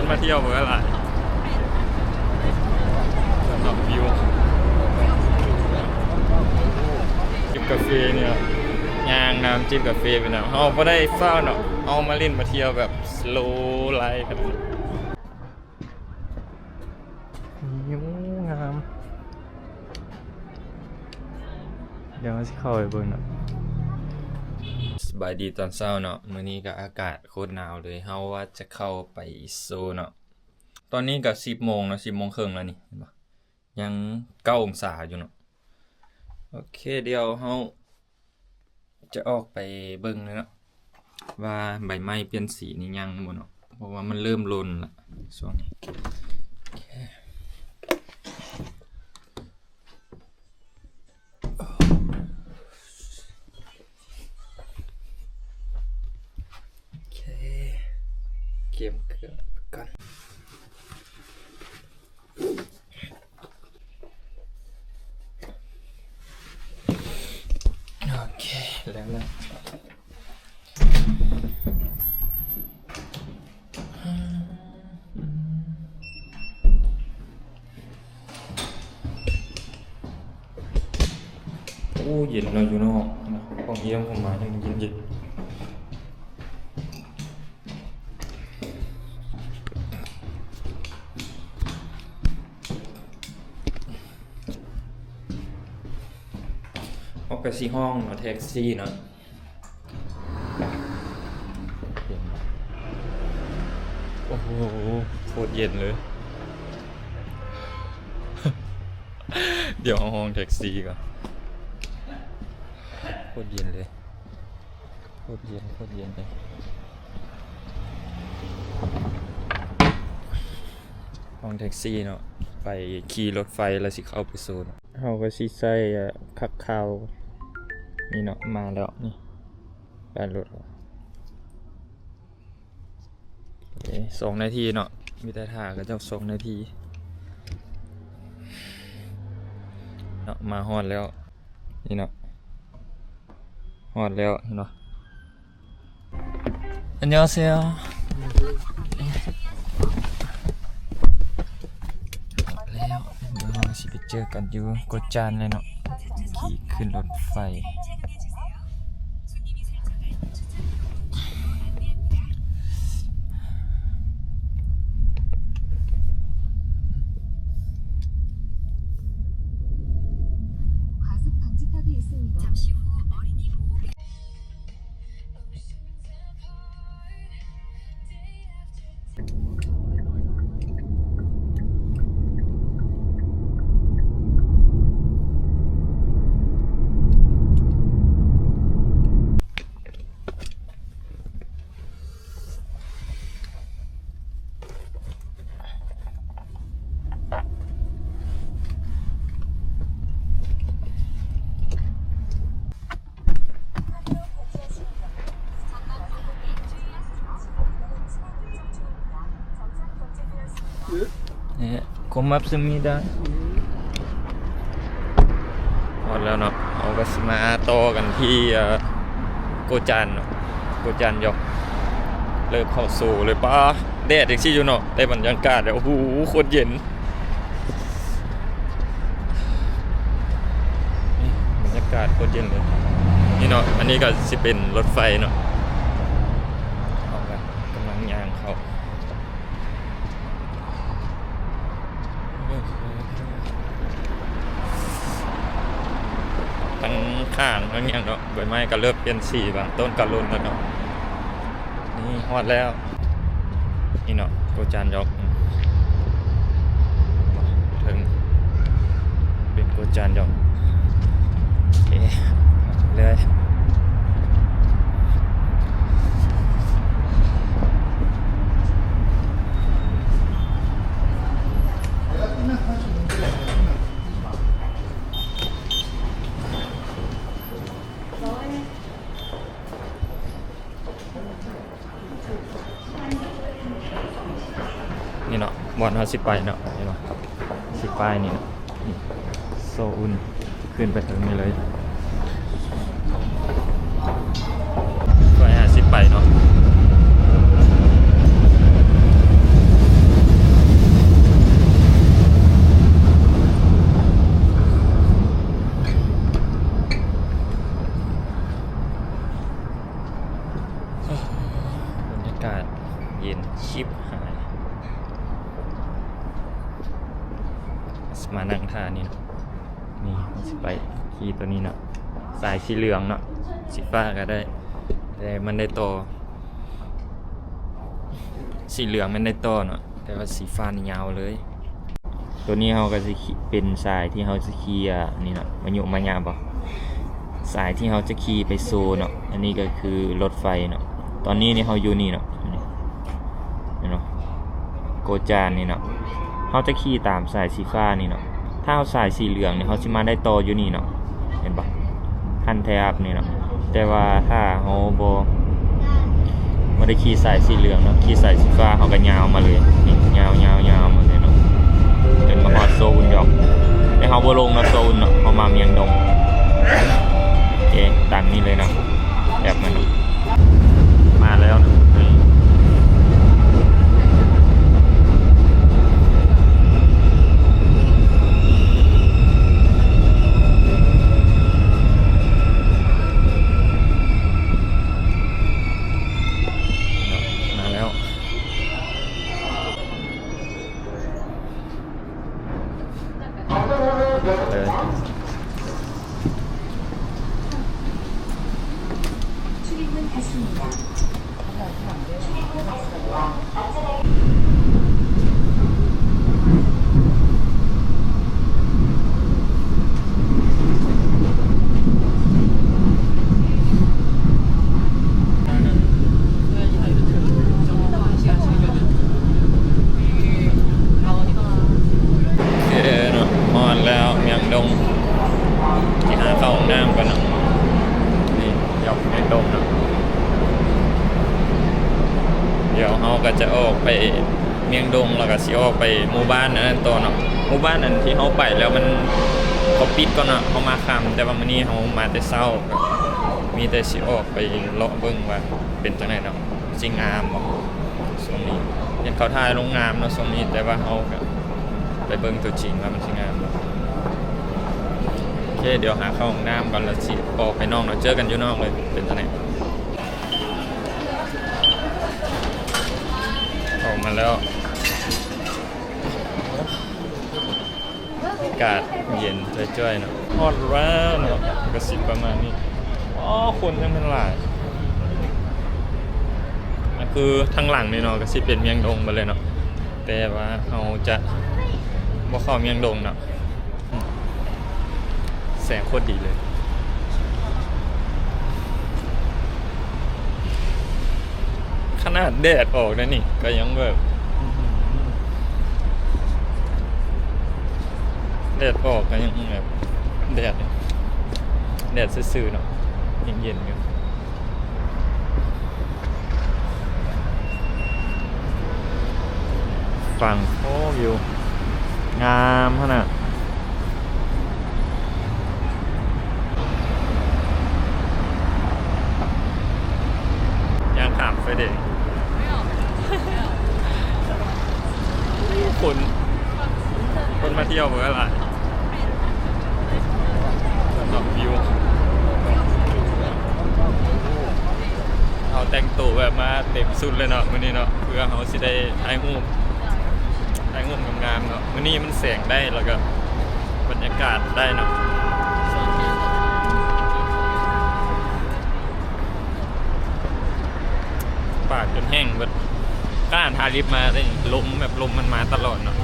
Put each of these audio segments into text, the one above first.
คนมาเที่ยวเมื่อไหร่ดอกวิวจิบกาแฟเนี่ยยางน้ำจิบกาแฟไปนะเอาไม่ได้เฝ้าเนาะเอามาเล่นมาเที่ยวแบบ slow life กันยิ้มงามเดี๋ยวสิเข้าไปเบิ่งเนาะสบายดีตอนเช้าเนาะมื้อนี้ก็อากาศโคตรหนาวเลยเฮาว่าจะเข้าไปโซเนาะตอนนี้ก็10 โมงเนาะ10 โมงครึ่งแล้วนี่เห็นบ่ยัง9 องศาอยู่เนาะโอเคเดี๋ยวเฮาจะออกไปเบิ่งเลยเนาะว่าใบไม้เปลี่ยนสีนี่ยังบ่เนาะเพราะว่ามันเริ่มรนละช่วงนี้เก็บเครื่องกันโอเคแล้วโอ้เย็นเราอยู่นอกนะห้องเยี่ยมผมมายังเย็นออกไปที่ห้องเนาะแท็กซี่เนาะโอ้โหโคตรเย็นเลย เดี๋ยวเอาห้องแท็กซี่ก่อนโคตรเย็นเลยโคตรเย็นเลยห้องแท็กซี่เนาะไปขี่รถไฟแล้วสิเข้าไปโซนเขาก็สิใส่คักข่าวนี่เนาะมาแล้วนี่ไปรถ2 นาทีเนาะมีแต่ท่าก็จะ2 นาทีเนาะมาฮอดแล้วนี่เนาะฮอดแล้วเนาะอันยองเซลแล้วเราสิไปเจอกันอยู่กดจานเลยเนาะขี่ขึ้นรถไฟเนี่ย고맙습니다หมดแล้วเนาะเอาก็มาต่อกันที่โกจันเนาะโกจันยกเริ่มเข้าสู่เลยป้าแดดอีกซี่อยู่เนาะได้บรรยากาศแล้วโอ้โหโคตรเย็นนี่บรรยากาศโคตรเย็นเลยนี่เนาะอันนี้ก็สิเป็นรถไฟเนาะเอาละกำลังย่างเข้าทั้งข้างทั้งอย่างเนาะใบไม้ก็เริ่มเปลี่ยนสีบางต้นก็รุนแล้วเนาะนี่ฮอดแล้วนี่เนาะโกจันยกถึงเป็นโกจันยกโอเคเลยนี่เนาะบอลเขาสิไปเนาะนี่เนาะสิไปนี่เนาะโซอุนขึ้นไปถึงนี่เลยไปหาสิไปเนาะ เย็นชิบหายมานั่งท่านี่เนาะนี่สิไปขี่ตัวนี้เนาะสายสีเหลืองเนาะสีฟ้าก็ได้แต่มันได้ต่อสีเหลืองมันได้ต่อเนาะแต่ว่าสีฟ้านี่ยาวเลยตัวนี้เขาก็จะเป็นสายที่เขาจะขี่นี่เนาะมันอยู่มายามปะสายที่เขาจะขี่ไปโซเนาะอันนี้ก็คือรถไฟเนาะตอนนี้นี่เขาอยู่นี่เนาะนี่เนาะโกจานนี่เนาะเขาจะขี่ตามสายสีฟ้านี่เนาะถ้าเขาสายสีเหลืองเนี่ยเขาจะมาได้ต่ออยู่นี่เนาะเห็นปะคันแทบนี่เนาะแต่ว่าถ้าเขาไม่ได้ขี่สายสีเหลืองเนาะขี่สายสีฟ้าเขาก็ยาวมาเลยนี่ยาวมาเลยเนาะจนมาฮอดโซนหยอกแต่เขาบ่ลงเนาะโซนเนาะเขามาเมียงดงโอเคตามนี้เลยเนาะแบบมันเนาะมาแล้วนะเดี๋ยวเขาก็จะออกไปเมียงดงแล้วก็สิออกไปหมู่บ้านนั้นต่อเนาะหมู่บ้านนั้นที่เขาไปแล้วมันเขาปิดก่อนเนาะเขามาค่ำแต่ว่ามื้อนี้เขามาแต่เช้ามีแต่สิออกไปเลาะเบิ่งว่าเป็นจังไดเนาะสิงามบ่ช่วงนี้ยังเขาถ่ายลงงามเนาะช่วงนี้แต่ว่าเขาก็ไปเบิ่งตัวจริงว่ามันสิงามบ่โอเคเดี๋ยวหาเข้าห้องน้ำก่อนแล้วสิออกไปนอกเนาะเจอกันอยู่นอกเลยเป็นจังไดออกมาแล้วอากาศเย็นจ้อยๆเนาะฮอตแล้วเนาะกระสิบประมาณนี้คนยังเป็นหลายคือทางหลังนี่เนาะกระสิบเป็นเมียงดงไปเลยเนาะแต่ว่าเราจะบ่เข้าเมียงดงเนาะแสงโคตรดีเลยขนาดแดดออกนะนี่ก็ยังแบบแดดออกก็ยังแบบแดดซื่อๆเนาะเย็นๆอยู่ฝั่งโอ้วิวงามขนาดยางขามไฟเด็กคนมาเที่ยวเมื่อไหร่สำหรับวิวเขาแต่งตัวแบบมาเต็มสุดเลยเนาะวันนี้เนาะเพื่อเขาสิได้ถ่ายรูปงามๆเนาะวันนี้มันแสงได้แล้วก็บรรยากาศได้เนาะปากจนแห้งเบิดก้านทาลิปมาได้ลมมันมาตลอดเนาะ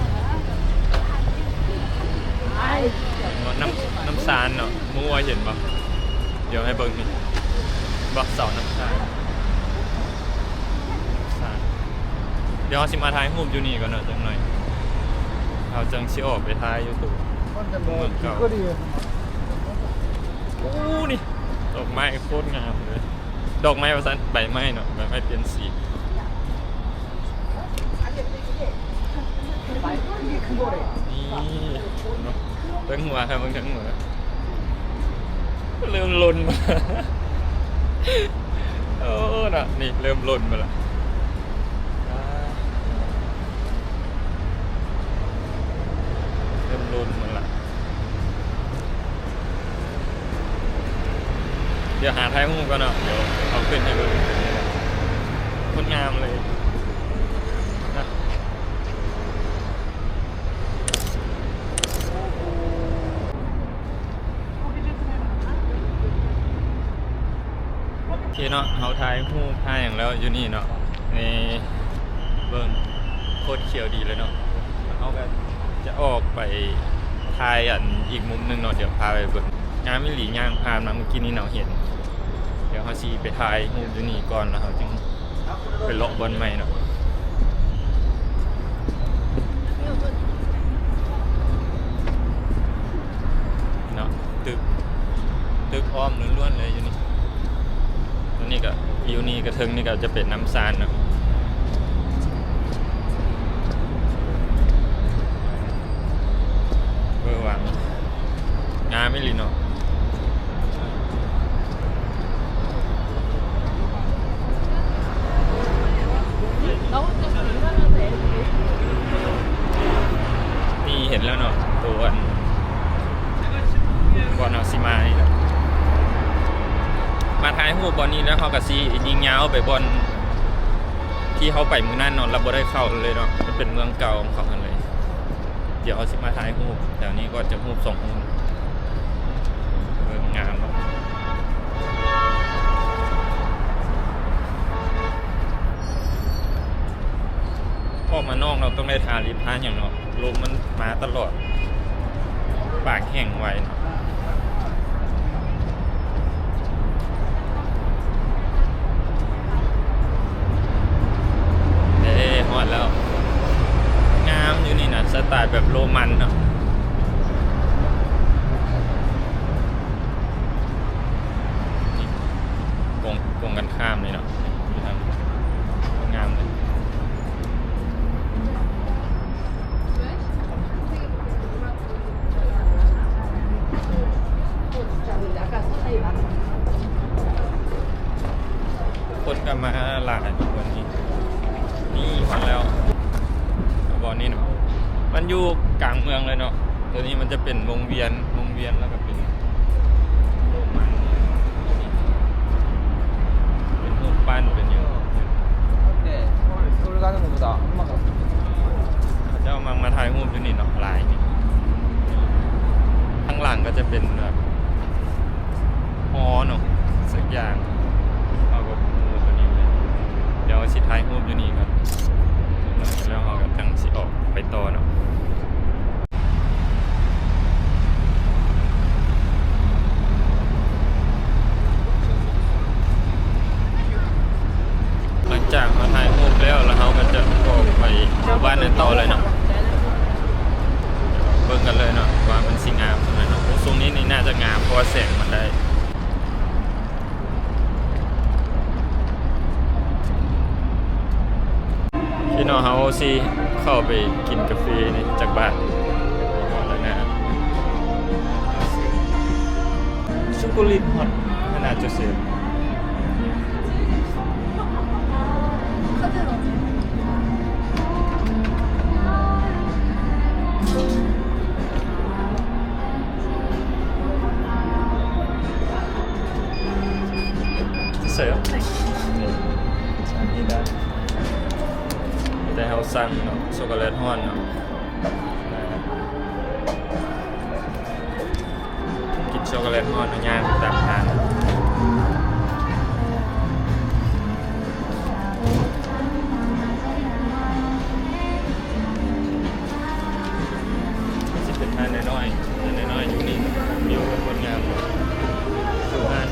น้ำซานเนาะมั่วเห็นปะเดี๋ยวให้เบิ่งนี่บอกเสาน้ำซานเดี๋ยวสิมาถ่ายรูปอยู่นี่ก่อนเนาะจังหน่อยเอาจังสิออกไปถ่ายอยู่ตัวเมืองเก่าโอ้นี่ดอกไม้โคตรงามเลยดอกไม้ภาษาใบไม้เนาะใบไม้เปลี่ยนสีนี่เบิ่งหัวครับเบิ่งทั้งหัวเริ่มลนมาโอ้น่ะนี่เริ่มลนมาละเริ่มลนมาละเดี๋ยวหาท้ายมุมก่อนเนาะเดี๋ยวเอาขึ้นให้เบิ่งคนงามเลย เนาะเฮาถ่ายรูปถ่ายอย่างแล้วอยู่นี่เนาะในเบิ่งโคตรเขียวดีเลยเนาะเฮาก็จะออกไปถ่ายอันอีกมุมนึงเนาะเดี๋ยวพาไปเบิ่งงานมิหลีย่างผ่านมาเมื่อกี้นี้เนาะเห็นเดี๋ยวเฮาสิไปถ่ายรูปอยู่นี่ก่อนแล้วเฮาจึงไปเลาะบอนใหม่เนาะเนาะตึกอ้อมล้วนๆเลยอยู่นี่ตัวนี้ก็วิวนี่กระเทิงนี่ก็จะเป็นน้ำซานเนาะเบอร์วังงามไม่ลีเนาะนี่เห็นแล้วเนาะตัวบอลเอาซิมานี่นะมาท้ายหูบอลนี้แล้วเขากับซียิงยาวไปบอลที่เขาไปมือนั่นเนาะเราบ่ได้เข้าเลยเนาะมันเป็นเมืองเก่าของเขาเลยเดี๋ยวเขาซิมาท้ายหูแถวนี้ก็จะหู2 หูเมืองงามพอมานอกเราต้องได้ทาลิปทานอย่างเนาะลมมันมาตลอดปากแห้งไวเนาะฮอดแล้วงามอยู่นี่นะสไตล์แบบโรมันเนาะนี่กงกันข้ามเลยเนาะงามเลยคนกันมาหลายวันนี้นี่พันแล้วบอลนี่เนาะมันอยู่กลางเมืองเลยเนาะตัวนี้มันจะเป็นวงเวียนแล้วก็เป็นโรมันเป็นรูปปั้นเป็นเยอะเจ้ามาถ่ายรูปอยู่นี่เนาะลายนี่ข้างหลังก็จะเป็นแบบฮอเนาะสักอย่างเอากับตัวนี้เลยเดี๋ยวสิถ่ายรูปอยู่นี่ก่อนแล้วเราก็ตั้งสิออกไปต่อเนาะหลังจากเราถ่ายรูปแล้วเราก็จะออกไปหมู่บ้านในต่อเลยเนาะเบิ่งกันเลยเนาะว่ามันสิงามตรงไหนเนาะตรงนี้นี่น่าจะงามเพราะว่าแสงมันได้พี่น้องเขาสิเข้าไปกินกาแฟนี่จากบ้านแล้วนะช็อกโกแลตฮอตขนาดจะเสียเสียนี่ได้แต่เขาสั่งเนาะช็อกโกแลตฮอนเนาะกินช็อกโกแลตฮอนย่างตามทางสิเป็นทานน้อยๆอยู่นี่วิวเป็นคนงามสุดท้าย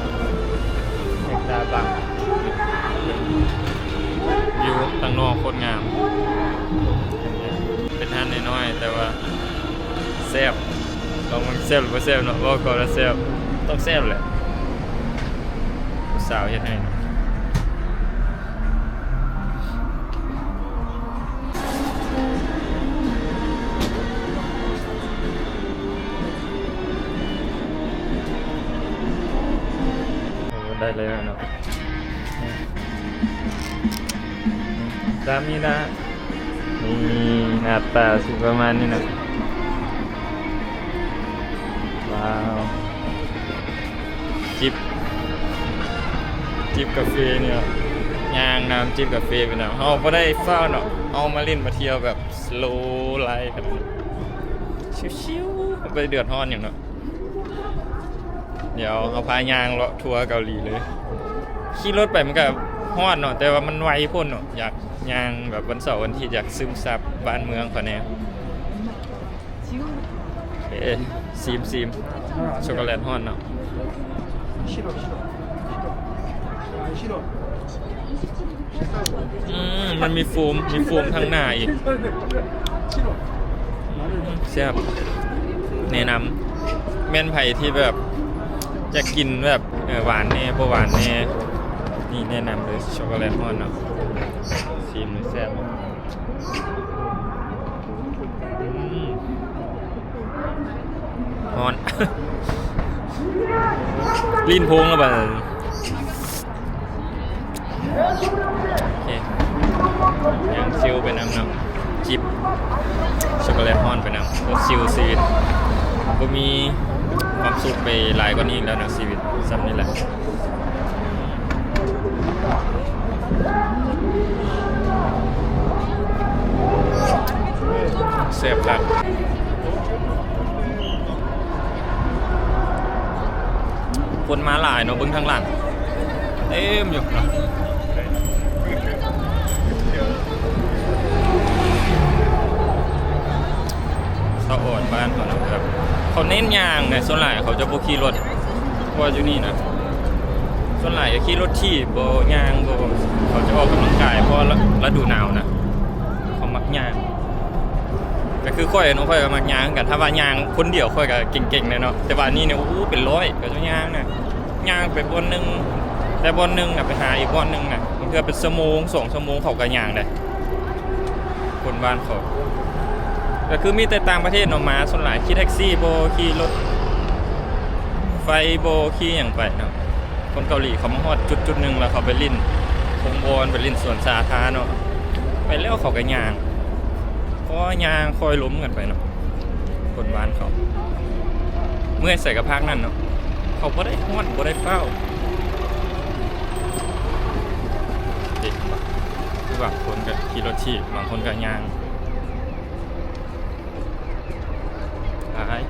เอกตาบังวิวตั้งนอกโคตรงามเป็นทานน้อยๆแต่ว่าแซ่บลองมันแซ่บหรือไม่แซ่บเนาะว่าก่อนแล้วแซ่บต้องแซ่บแหละสาวเฮ็ดให้เนาะได้เลยเนาะตามนี้นะนี่หน้าตาสิประมาณนี้นะว้าวจิบกาแฟเนี่ยย่างน้ำจิบกาแฟไปเนาะเขาไม่ได้เฝ้าเนาะเอามาเล่นมาเที่ยวแบบสโลว์ไลฟ์กันชิวๆไปเดือดร้อนอย่างเนาะเดี๋ยวเอาพายางเลาะทัวร์เกาหลีเลย ขี่รถไปมันก็ฮอดเนาะแต่ว่ามันไวพ่นเนาะอยากย่างแบบวันเสาร์วันอาทิตย์อยากซึมซับบ้านเมืองเขาแนวซีมช็อกโกแลตฮอดเนาะมันมีโฟมทางหน้าอีกแซ่บแนะนำแม่นไผ่ที่แบบอยากกินแบบหวานแน่บ่หวานแน่นี่แนะนำเลยช็อกโกแลตฮอนเนาะซีมเลยแซ่บฮอน ลิ้นพงแล้วบ่โอเคยังซิลไปน้ำเนาะจิบช็อกโกแลตฮอนไปน้ำก็ซิลชีวิตก็มีความสุขไปหลายกว่านี้แล้วนะชีวิตซ้ำนี่แหละเสียบครับคนมาหลายเนาะเบิ้งทางหลังเต็มอยู่เนาะสะอดบ้านเขานะครับเขาเน้นยางเนี่ยส่วนใหญ่เขาจะโบขี่รถเพราะอยู่นี่นะส่วนใหญ่จะขี่รถที่โบยางโบเขาจะออกกำลังกายเพราะฤดูหนาวนะเขามักยางก็คือค่อยน้องค่อยก็มักยางกันถ้าว่ายางคนเดียวค่อยก็เก่งๆเลยเนาะแต่ว่านี่เนี่ยโอ้เป็นร้อยก็จะยางนะยางไปบนหนึ่งแต่บนหนึ่งนะไปหาอีกบนหนึ่งนะมันคือเป็น2 ชั่วโมงเขาก็ยางได้คนบ้านเขาก็คือมีแต่ต่างประเทศออกมาส่วนหลายขี่แท็กซี่โบขี่รถไฟโบขี่อย่างไปเนาะคนเกาหลีเขามาฮอดจุดหนึ่งแล้วเขาไปลิ้นคงบอลไปลิ้นสวนสาธารณะเนาะไปแล้วเขาก็ยางเพราะยางคอยล้มกันไปเนาะคนบ้านเขาเมื่อใส่กระพักนั่นเนาะเขาบ่ได้ฮอดบ่ได้เฝ้าเด็กคือบางคนก็ขี่รถที่บางคนก็ยางหลาย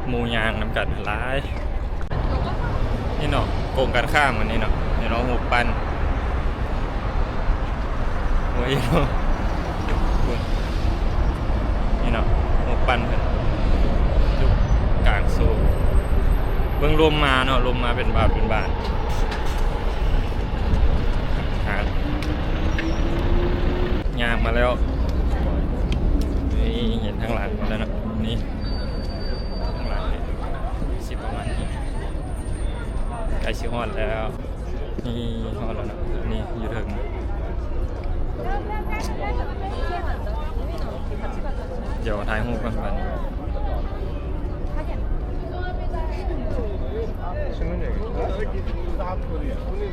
หมูยางน้ำกัดหลายนี่เนาะโกงกันข้ามมันนี่เนาะนี่เนาะหูปันโอ้ยเนาะนี่เนาะหูปันเพิ่นอยู่กลางโซ่เบิ่งลมมาเนาะลมมาเป็นบาทยางมาแล้วนี่เห็นทางหลังมาแล้วเนาะนี่ทางหลังเนี่ยสิประมาณนี้ใกล้ชิฮอดแล้วนี่ฮอดแล้วนะนี่อยู่ถึงเดี๋ยวถ่ายรูปกันวัน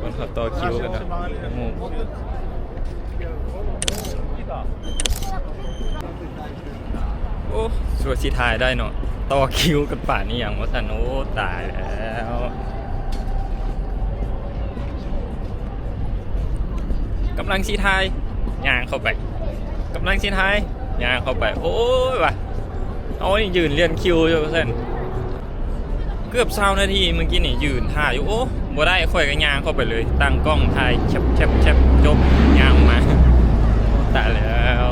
คนเขาต่อคิวกันนะรูปโอ้สวยสิถ่ายได้เนาะต่อคิวกันป่านนี้อย่างว่าสันโอ้ตายแล้วกำลังสิถ่ายย่างเข้าไปกำลังสิถ่ายย่างเข้าไปโอ้ยว่ะเอานี่ยืนเรียนคิวอยู่เส้นเกือบ20 นาทีเมื่อกี้นี่ยืนถ่ายอยู่โอ้บ่ได้ค่อยก็ย่างเข้าไปเลยตั้งกล้องถ่ายแชบจบย่างมาตายแล้ว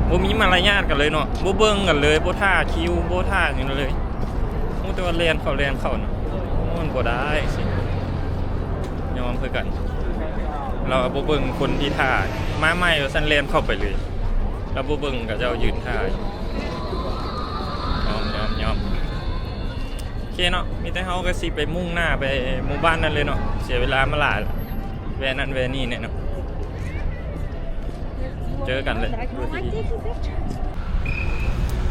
บ่มีมารยาทกันเลยเนาะบ่เบิ่งกันเลยบ่ท่าคิวบ่ท่าอย่างนั้นเลยโอ้แต่ว่าเรียนเข้าเนาะมันบ่ได้สิยอมคือกันเราบ่เบิ่งคนที่ท่ามาใหม่ว่าซั่นเรียนเข้าไปเลยแล้วบ่เบิ่งก็เจ้ายืนท่ายอมโอเคเนาะมีแต่เฮาก็สิไปมุ่งหน้าไปหมู่บ้านนั่นเลยเนาะเสียเวลามาหลายแวนั่นแวนี่เนี่ยเนาะเจอกันเลย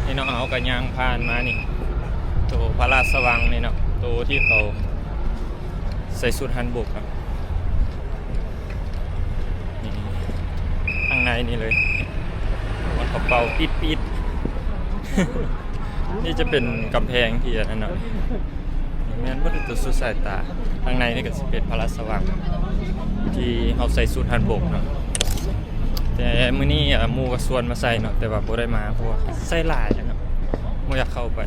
นี่เนาะเอากระยางผ่านมานี่ตัวพระราชสวังนี่เนาะตัวที่เขาใส่ชุดฮันบกครับนี่ข้างในนี่เลยมันกระเป๋าปิดนี่จะเป็นกำแพงที่นั่นเนาะแม้นว่าตัวสุดสายตาข้างในนี่ก็จะเป็นพระราชสวังที่เขาใส่ชุดฮันบกเนาะแต่มื้อนี้หมู่ก็ชวนมาใส่เนาะแต่ว่าบ่ได้มาเพราะว่าใส่หลายเนาะบ่อยากเข้าไป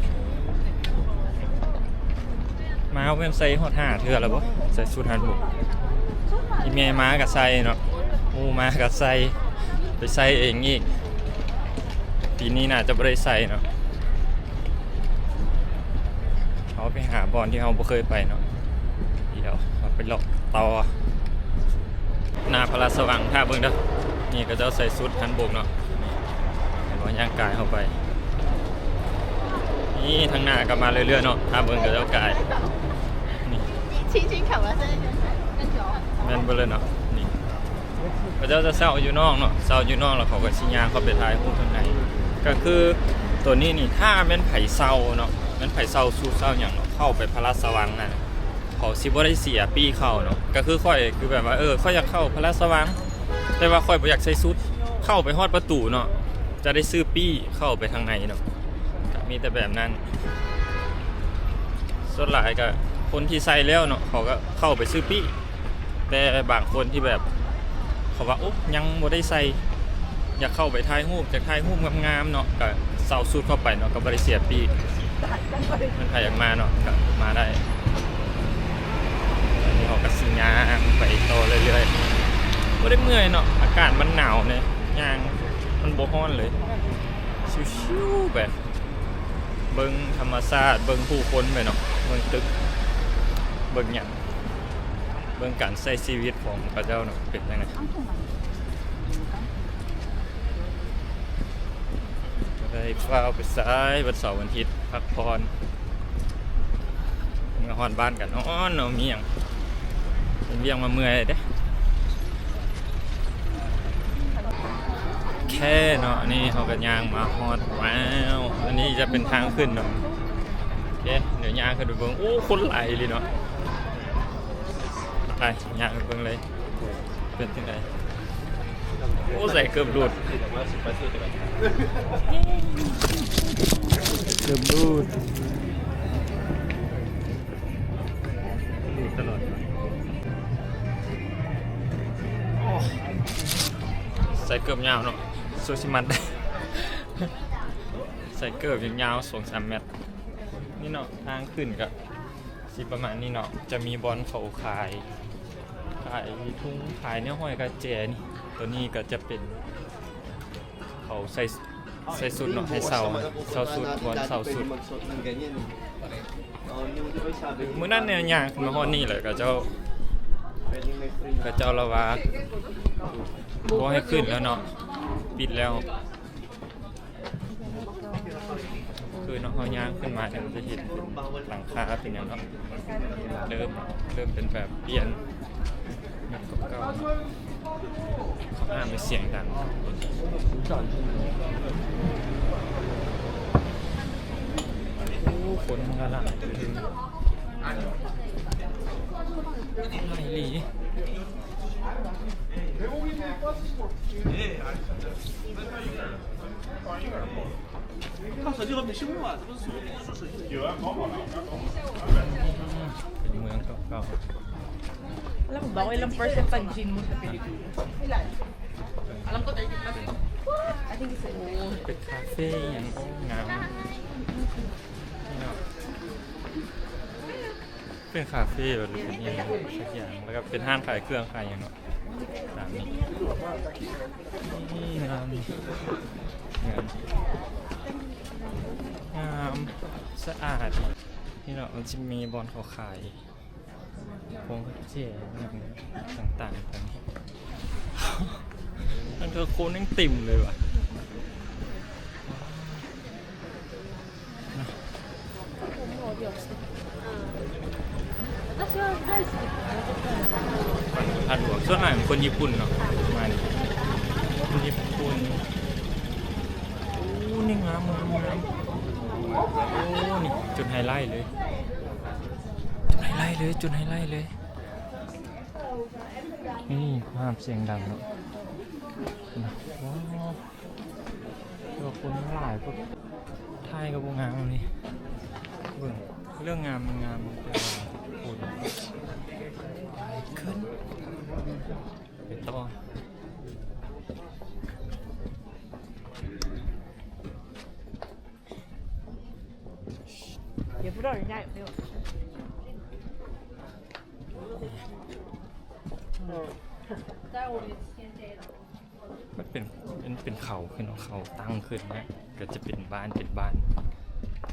ม้าเพิ่นใส่ฮอด5เทื่อแล้วบ่ใส่สุดหันบุกอีแม่ม้าก็ใส่เนาะหมู่ม้าก็ใส่ไปใส่เองอีกปีนี้น่าจะบ่ได้ใส่เนาะเขาไปหาบอลที่เราบ่เคยไปเนาะเดี๋ยวเราไปหลอกต่อหน้าพระราชสว่างท่าเบิ่งเด้อนี่ก็จะใส่สุดหันบุกเนาะเห็นว่าย่างกายเข้าไปนี่ทางหน้าก็มาเรื่อยๆเนาะท่าเบิ่งก็จะกายนี่แม่นเบ่เลยเนาะนี่ก็จะเซาอยู่นอกเนาะเซาอยู่นอกแล้วเขาก็สิย่างเข้าไปถ่ายรูปข้างในก็คือตัวนี้นี่ถ้าแม่นไผเซาเนาะแม่นไผเซาสู้เซาหยังเนาะเข้าไปพระราชวังน่ะเขาสิบ่ได้เสียปีเข้าเนาะก็คือค่อยคือแบบว่าค่อยอยากเข้าพระราชวังแต่ว่าค่อยบ่อยากใส่ชุดเข้าไปฮอดประตูเนาะจะได้ซื้อปี้เข้าไปทางในเนาะมีแต่แบบนั้นส่วนหลายก็คนที่ใส่แล้วเนาะเขาก็เข้าไปซื้อปี้แต่บางคนที่แบบเขาว่าโอ๊ะยังบ่ได้ใส่อยากเข้าไปถ่ายรูปจากถ่ายรูปงามๆเนาะก็เซาสุดเข้าไปเนาะก็บ่ได้เสียปี้มันใครอยากมาเนาะก็มาได้นี่เขาก็สิย่างไปต่อเรื่อยๆบ่ได้เมื่อยเนาะอากาศมันหนาวเนี่ยย่างมันบ่ร้อนเลยชิวๆแบบเบิ่งธรรมชาติเบิ่งผู้คนไปเนาะเบิ่งตึกเบิ่งหยังเบิ่งการใช้ชีวิตของพระเจ้าเนาะเป็นยังไงก็ได้ฟ้าวไปซ้ายวันเสาร์วันอาทิตย์พักผ่อนมาฮอดบ้านกันอ๋อเนาะมีหยังเป็นเวียงมาเมื่อยเด้แค่เนาะนี่เขาก็ย่างมาฮอดว้าวอันนี้จะเป็นทางขึ้นเนาะโอเคเดี๋ยวย่างขึ้นไปเบิ่งโอ้คนไหลเลยเนาะไปย่างไปเบิ่งเลยเป็นที่ไหนโอ้ใส่เกือบดูดเกือบดูดตลอดใส่เกือบยาวเนาะซูชิมันได้ใส่เกือบยาว2-3 เมตรนี่เนาะทางขึ้นกับสิประมาณนี้เนาะจะมีบอลเขาขายทุ่งขายเนื้อหอยกระเจนี่ตัวนี้ก็จะเป็นเขาใส่สุดเนาะให้เสาสุดบอลเสาสุดมื้อนั้นเนี่ยย่างขึ้นมาฮอดนี่เลยก็เจ้าละว่าบ่ให้ขึ้นแล้วเนาะปิดแล้วคือเนาะเฮาย่างขึ้นมาเนี่ยมันจะเห็นหลังคาเป็นอย่างเนาะเริ่มเป็นแบบเปลี่ยนแบบเก่าๆเขาห้ามไม่เสียงดังโอ้คนมันกำลังไหลหลี 看手机和没修嘛，这不是手机。有啊，跑了。เป็นเมืองเก่า Alam mo ba kung ilang percentage mo sa Pilipinas? Ilan? Alam ko 30%. I think it's all. ๆเป็นคาเฟ่อย่างงามนี่เนาะเป็นคาเฟ่หรือเป็นยังไงสักอย่างแล้วก็เป็นห้างขายเครื่องขายอย่างเนาะตามนี้นี่งามงามสะอาดนี่เนาะมันจะมีบอลเขาขายพวงกุญแจต่างๆกันนั่นคือโคนนั่งติ่มเลยว่ะผ่านหัวส่วนใหญ่เป็นคนญี่ปุ่นเนาะมานี่คนญี่ปุ่นโอ้นี่งามโอ้นี่จุดไฮไลท์เลยจุดไฮไลท์เลยนี่ความเสียงดังเนาะว้าวตัวคนหลายพวกไทยกับวงงามนี่เรื่องงามมันงามมันเป็นคนขึ้นไปต่อ也不知道人家有没有。มันเป็นเขาขึ้นเนาะเขาตั้งขึ้นนะก็จะเป็นบ้าน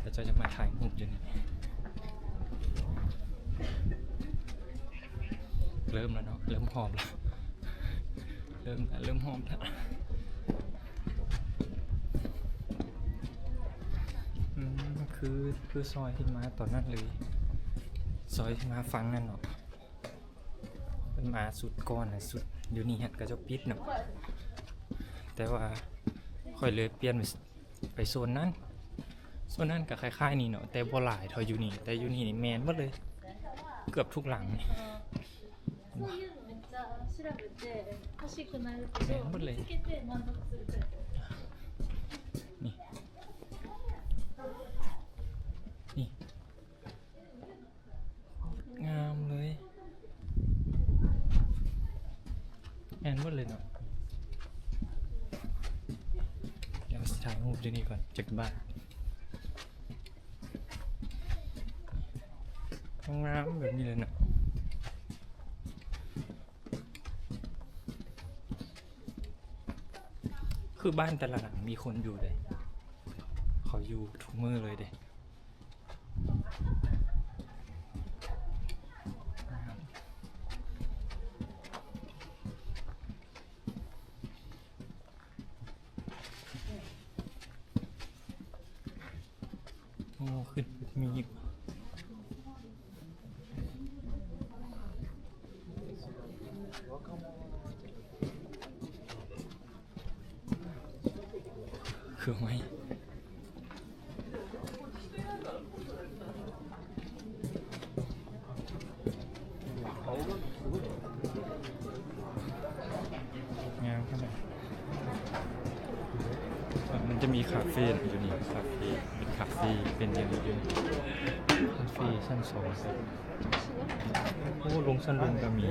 แล้วเจ้าจะมาถ่ายรูปอยู่นี่เริ่มแล้วเนาะเริ่มหอมแล้วเริ่มหอมแล้วคือซอยที่มาตอนนั้นเลยซอยที่มาฟังนั่นเนาะเป็นมาสุดก้อนนะสุดอยู่นี่ฮะก็จะปิดเนาะแต่ว่าค่อยเลยเปลี่ยนไปโซนนั้นก็คล้ายๆนี่เนาะแต่บ่หลายเท่าอยู่นี่แต่อยู่นี่แมนหมดเลยเกือบทุกหลังนี่แมนหมดเลยนี่งามเลยแมนหมดเลยเนาะเดี๋ยวถ่ายรูปที่นี่ก่อนจากบ้านงามแบบนี้เลยเนาะคือบ้านแต่ละหลังมีคนอยู่เลยเขาอยู่ทุกมื้อเลยเด้โอ้ขึ้นมีอีกคือไหมงามขนาดมันจะมีคาเฟ่อยู่นี่คาเฟ่เป็นคาเฟ่เป็นอย่างอื่นคาเฟ่ชั้น2โอ้ลงชั้นลงก็มี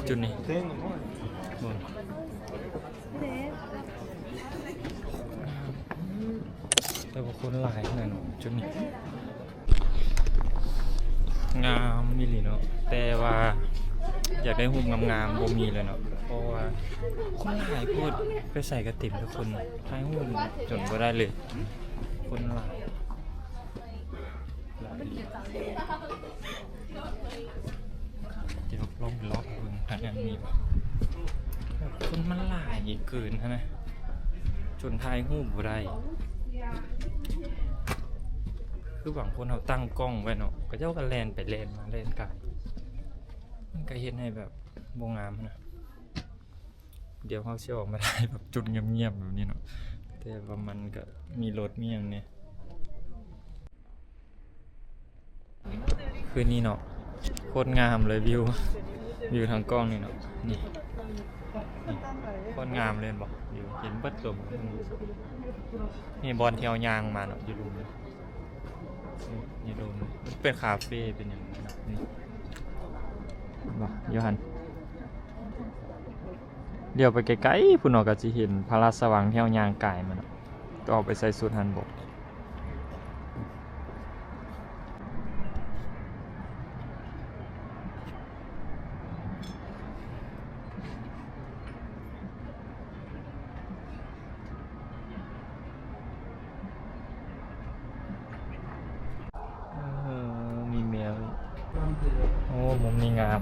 จุดนี้บนแต่ว่าคนหลายขนาดนั้นจุดนี้งามมิลลิเนาะแต่ว่าอยากได้รูปงามๆบ่มีเลยเนาะเพราะว่าคนหลายพูดไปใส่กระติ่มทุกคนถ่ายรูปจนบ่ได้เลยคนหลายเดี๋ยวลองไปล็อกเบิ่งทางนั้นมีบ่คนมันหลายเกินนะจนถ่ายรูปบ่ได้คือบางคนเขาตั้งกล้องไว้เนาะก็เจ้าก็แลนไปแลนมาแลนกลับมันก็เห็นให้แบบบ่งามนะเดี๋ยวเขาสิออกมาได้แบบจุดเงียบๆแบบนี้เนาะแต่ว่ามันก็มีรถมีอย่างเนี้ยคือนี่เนาะโคตรงามเลยวิวทางกล้องนี่เนาะนี่โคตรงามเลยบอกวิวเห็นเบิดลมนี่บอลเที่ยวยางมาเนาะอยู่ลุมนี่ลุมมันเป็นคาเฟ่เป็นอย่างนี้นะนี่บอกโยฮันเดี๋ยวไปไกลๆพุ่นเนาะก็สิเห็นพระราชวังเที่ยวยางกายมันเนาะก็ออกไปใส่สูทฮันบกมีแมวโอ้มุมนี้งาม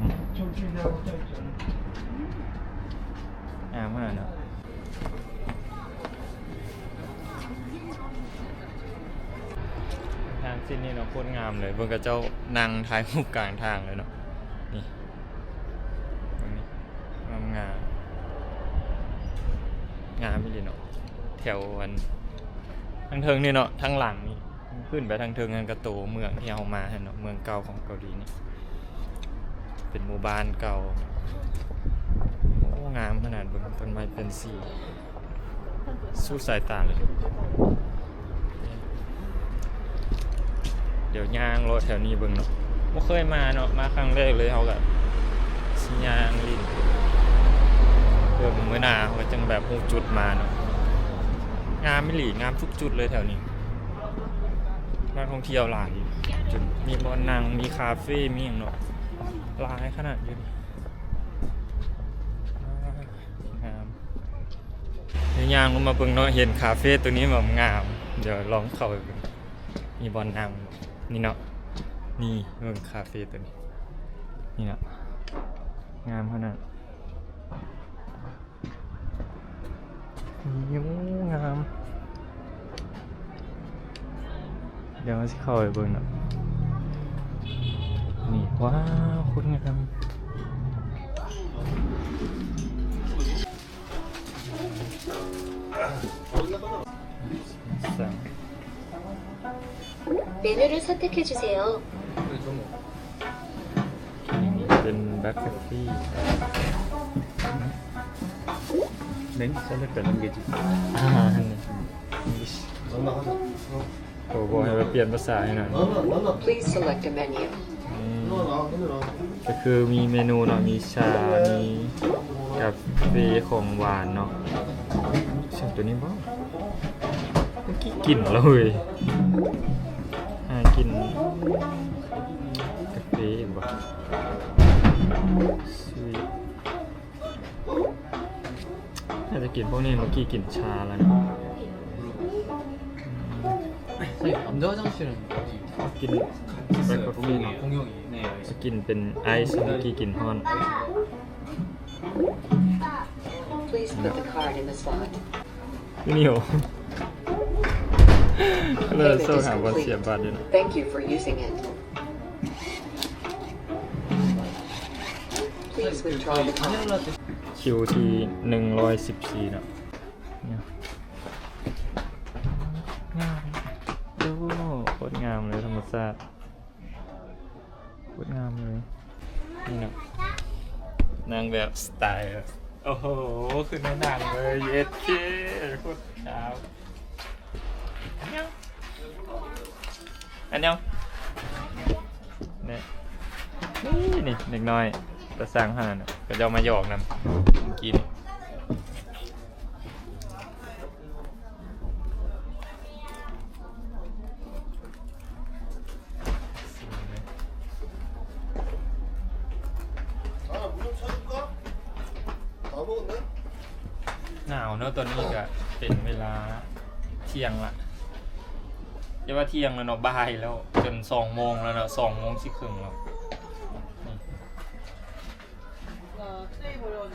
มากเนาะทางเส้นนี้เนาะโคตรงามเลยเบิ่งกับเจ้านั่งถ่ายรูปกลางทางเลยเนาะนี่ตรงนี้งามอีหลีเนาะแถววันทางเทิงนี่เนาะทางหลังนี่ขึ้นไปทางเทิงกันกระโตเมืองที่เฮามาเนาะเมืองเก่าของเกาหลีนี่เป็นหมู่บ้านเก่าโอ้งามขนาดเบิ่งต้นไม้เป็นสีสู้สายตาเลยเดี๋ยวย่างรถแถวนี้เบิ่งเนาะบ่เคยมาเนาะมาครั้งแรกเลยเฮาก็สิย่างลิ้นเบิ่งมื้อหน้าเฮาจังแบบฮู้จุดมาเนาะงามอีหลีงามทุกจุดเลยแถวนี้นักท่องเที่ยวหลายจุดมีบ่อนั่งมีคาเฟ่มีหยังเนาะหลายขนาดอยู่ ย่างลงมาเบิ่งเนาะเห็นคาเฟ่ตัวนี้แบบงามเดี๋ยวลองเข้าไปเบิ่งมีบอลนั่งนี่เนาะนี่เบิ่งคาเฟ่ตัวนี้นี่เนาะงามขนาดนี่งามเดี๋ยวสิเข้าไปเบิ่งเนาะนี่ว้าวโคตรงามสั่ง 메뉴를 선택해 주세요. เป็นแบล็คคอฟฟี่ 네, 샐러드 넣는 게지. อันนี้โอ้โหให้มาเปลี่ยนภาษาให้หน่อย Please select a menu. ก็คือมีเมนูเนาะมีชา มีกาแฟของหวานเนาะช่างตัวนี้บ้างเมื่อกี้กินเลยกินกาแฟอีกบ่สวีทน่าจะกินพวกนี้เมื่อกี้กินชาแล้วนะ 선생님 남자 화장실은 어디? กินแบล็คคอฟฟี่เนาะ 공용이. 네. จะกินเป็นไอซ์เมื่อกี้กินฮอน Please put the card in the slot. นี่โหเลยโซ่หาวันเสียบบัตรด้วยนะ Thank you for using it. Please withdraw the card. 바닐라 때 คิวที่114นะเนี่ยงามดูโคตรงามเลยธรรมชาติโคตรงามเลยนี่นะนางแบบสไตล์อะโอ้โหคือในหนังเลยเย็ดเคโคตรขาวอันยังเนี่ยนี่เด็กน้อยจะสร้างห้านอะก็จะเอามาหยอกนำกินหนาวเนอะตอนนี้ก็เป็นเวลาเที่ยงละอย่าว่าเที่ยงแล้วเนาะบ่ายแล้วจน2 โมงแล้วเนาะ2 โมงสิครึ่งแล้ว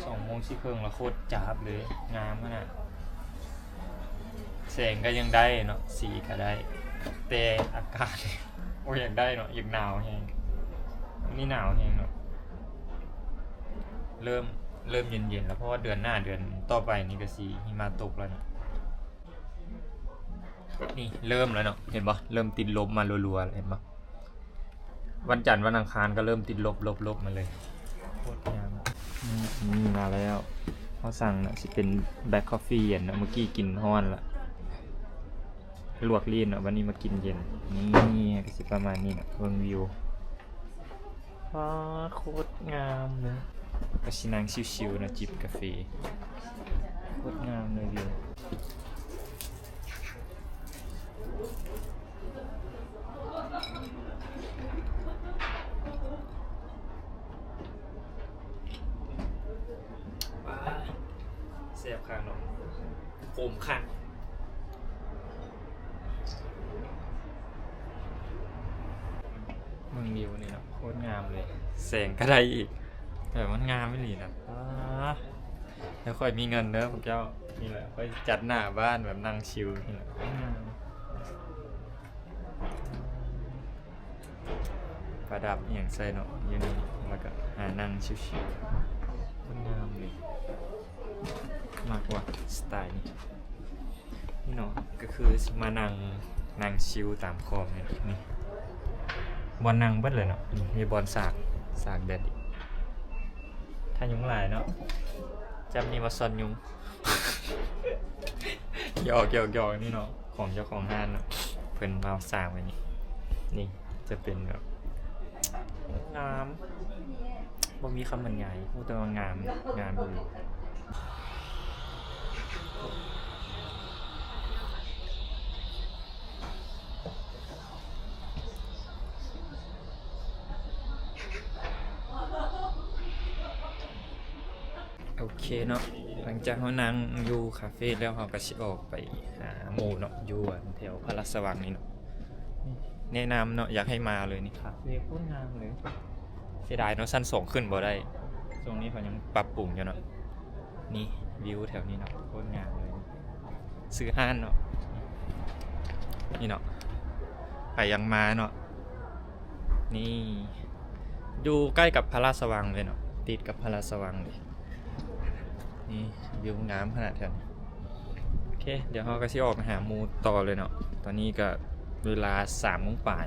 2 โมงสิครึ่งแล้วโคตรจ้าบเลยงามขนาดแสงก็ยังได้เนาะสีก็ได้แต่อากาศโอ้ยอยากได้เนาะอยากหนาวแฮงนี่หนาวแฮงเนาะเริ่มเย็นๆแล้วเพราะว่าเดือนหน้าเดือนต่อไปนี่ก็สีหิมะตกแล้วเนาะนี่เริ่มแล้วเนาะเห็นปะเริ่มติดลบมารัวๆเห็นปะวันจันทร์วันอังคารก็เริ่มติดลบมาเลยโคตรงามนี่มาแล้วเขาสั่งนะสิเป็นแบล็คคอฟฟี่เย็นนะเมื่อกี้กินฮ้อนละลวกลีนเนาะวันนี้มากินเย็นนี่ก็สิประมาณนี้นะเบิ่งวิวว้าโคตรงามเลยก็ชินั่งชิวๆนะจิบกาแฟโคตรงามเลยวิวเสียบข้างเนาะโคมข้างเมืองวิวนี่เนาะโคตรงามเลยแสงก็ได้อีกแต่มันงามไม่หลีนะแล้วค่อยมีเงินเนอะพวกเจ้านี่แหละค่อยจัดหน้าบ้านแบบนั่งชิลนี่แหละประดับอย่างใส่เนาะอยู่นี่แล้วก็หานั่งชิลๆมันงามเลยมากกว่าสไตล์นี่เนาะก็คือมานั่งชิลตามคอมเนี่ยนี่บอลนั่งเบิดเลยเนาะมีบอลสากแดดอีกถ้ายุงหลายเนาะจำนี่มาซอนยุง หยอกนี่เนาะของเจ้าของห้างเนาะเพิ่นมาสร้างไว้นี่จะเป็นแบบงามบ่มีคำบรรยายพูดแต่ว่างามเลย โอเคเนาะหลัง ลังจากเขานั่งอยู่คาเฟ่แล้วเขาก็สิออกไปหาหมู่เนาะอยู่แถวพระราชวังนี่เนาะนี่แนะนำเนาะอยากให้มาเลยนี่คาเฟ่โคตรงามเลยเสียดายเนาะชั้นสองขึ้นบ่ได้ตรงนี้เขายังปรับปรุงอยู่เนาะนี่วิวแถวนี้เนาะโคตรงามเลยซื้อห้านเนาะนี่เนาะไปยังมาเนาะนี่อยู่ใกล้กับพระราชวังเลยเนาะติดกับพระราชวังเลยนี่วิวงามขนาดแถวนี้โอเคเดี๋ยวเราก็สิออกไปหาหมูต่อเลยเนาะตอนนี้ก็เวลา3 โมงป่าย